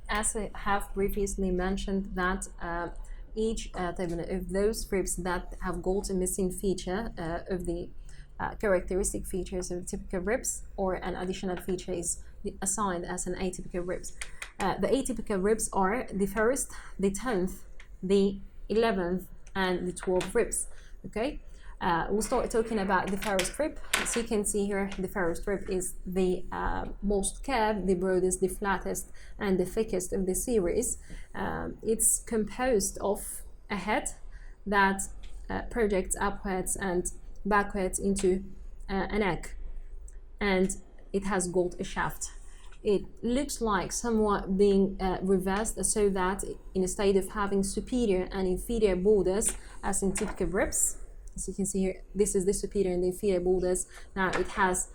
as I have previously mentioned, that each of those ribs that have got a missing feature of the characteristic features of typical ribs, or an additional feature, is assigned as an atypical ribs. The atypical ribs are the first, the 10th, the 11th, and the 12th ribs. Okay, we'll start talking about the Ferrous Grip. As you can see here, the Ferrous Grip is the most curved, the broadest, the flattest, and the thickest of the series. It's composed of a head that projects upwards and backwards into a neck, and it has got a shaft. It looks like somewhat being reversed, so that instead of having superior and inferior borders as in typical ribs, as you can see here, this is the superior and the inferior borders. Now it has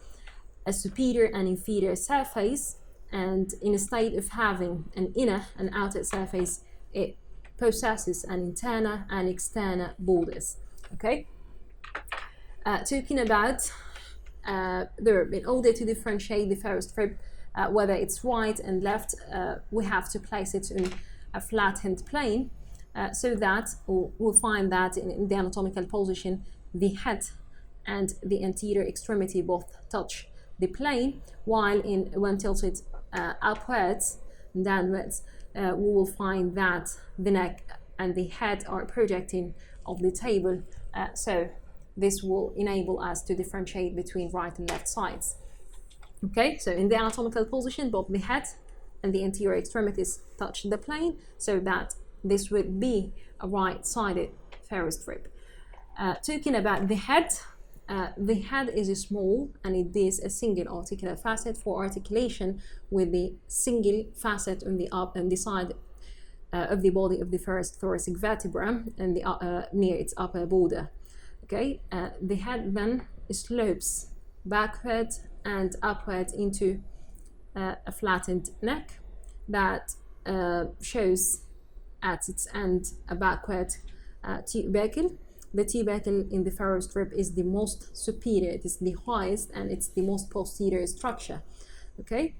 a superior and inferior surface, and instead of having an inner and outer surface, it possesses an internal and external borders. Okay. Talking about the rib, in order to differentiate the Ferrous Grip, whether it's right and left, we have to place it in a flattened plane, so that we'll find that in the anatomical position, the head and the anterior extremity both touch the plane, while when tilted upwards and downwards, we will find that the neck and the head are projecting off the table, so this will enable us to differentiate between right and left sides. Okay, so in the anatomical position, both the head and the anterior extremities touch the plane, so that this would be a right-sided Ferrous Grip. Talking about the head is small, and it is a single articular facet for articulation with the single facet on the side of the body of the first thoracic vertebra and near its upper border. Okay, the head then slopes backward and upward into a flattened neck that shows at its end a backward tubercle. The tubercle in the Ferrous Grip is the most superior, it is the highest, and it's the most posterior structure. Okay,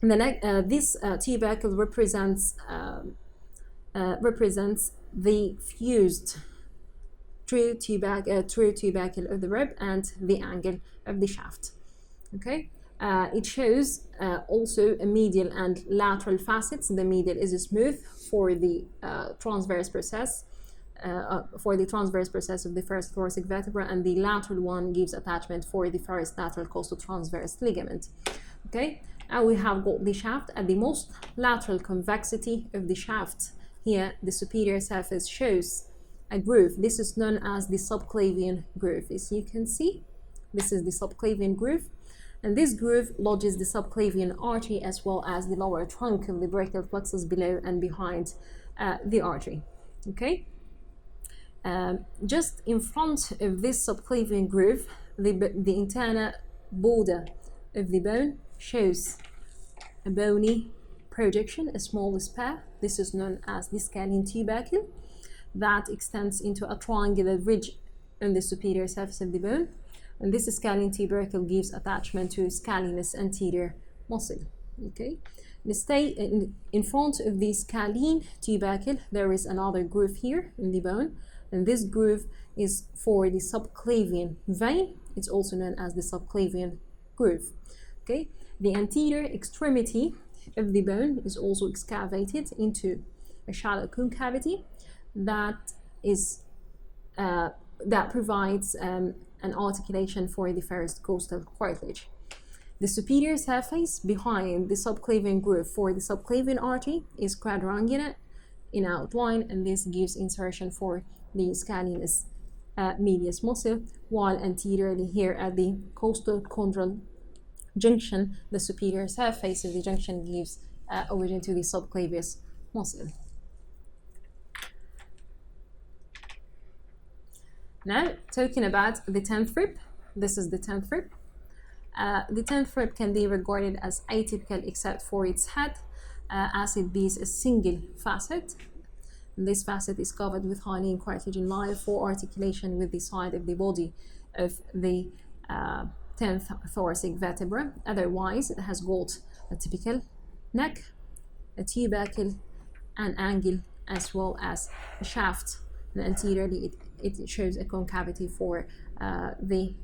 and the neck, this tubercle represents the fused true tubercle of the rib and the angle of the shaft. Okay, it shows also a medial and lateral facets. The medial is smooth for the transverse process of the first thoracic vertebra, and the lateral one gives attachment for the first lateral costotransverse ligament. Okay, and we have got the shaft at the most lateral convexity of the shaft. Here, the superior surface shows a groove. This is known as the subclavian groove. As you can see, this is the subclavian groove, and this groove lodges the subclavian artery as well as the lower trunk of the brachial plexus below and behind the artery. Okay, just in front of this subclavian groove, the internal border of the bone shows a bony projection, a small spur. This is known as the scalene tubercle, that extends into a triangular ridge on the superior surface of the bone, and this scalene tubercle gives attachment to scalenus anterior muscle. Okay, in front of the scalene tubercle, there is another groove here in the bone, and this groove is for the subclavian vein. It's also known as the subclavian groove. Okay, the anterior extremity of the bone is also excavated into a shallow concavity that provides an articulation for the first costal cartilage. The superior surface behind the subclavian groove for the subclavian artery is quadrangular in outline, and this gives insertion for the scalenus medius muscle, while anteriorly here at the costochondral junction, the superior surface of the junction gives origin to the subclavius muscle. Now, talking about the 10th rib, this is the 10th rib. The 10th rib can be regarded as atypical except for its head, as it is a single facet. This facet is covered with hyaline cartilage layer for articulation with the side of the body of the 10th thoracic vertebra. Otherwise, it has got a typical neck, a tubercle, an angle, as well as a shaft. And anteriorly, it shows a concavity for the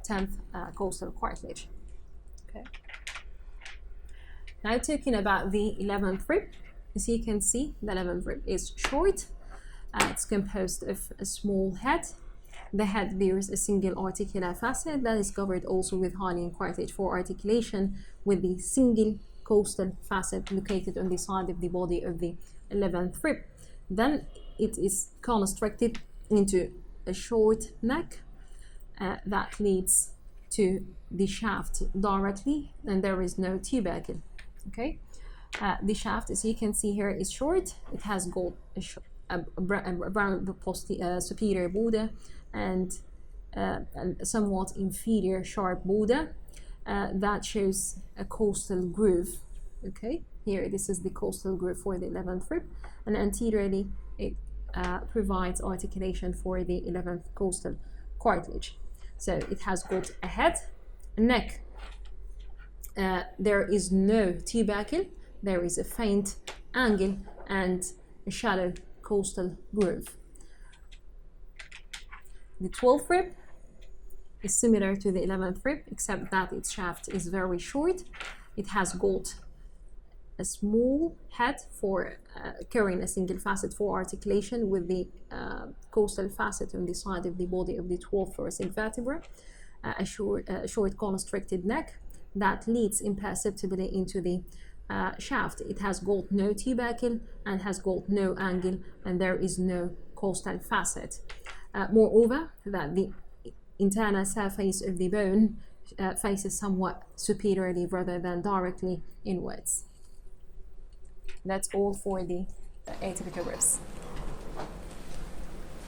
10th costal cartilage. Okay. Now talking about the 11th rib, as you can see, the 11th rib is short. It's composed of a small head. The head bears a single articular facet that is covered also with hyaline cartilage for articulation, with the single costal facet located on the side of the body of the 11th rib. Then it is constricted into a short neck that leads to the shaft directly, and there is no tubercle. Okay, the shaft, as you can see here, is short. It has got a brown superior border and somewhat inferior sharp border that shows a costal groove. Okay, here this is the costal groove for the 11th rib, and anteriorly it provides articulation for the 11th costal cartilage. So it has got a head, a neck. There is no tubercle. There is a faint angle and a shallow costal groove. The 12th rib is similar to the 11th rib, except that its shaft is very short. It has got a small head for carrying a single facet for articulation, with the costal facet on the side of the body of the 12th thoracic vertebra, a short constricted neck that leads imperceptibly into the shaft. It has got no tubercle and has got no angle, and there is no costal facet. Moreover, that the internal surface of the bone faces somewhat superiorly rather than directly inwards. That's all for the atypical ribs.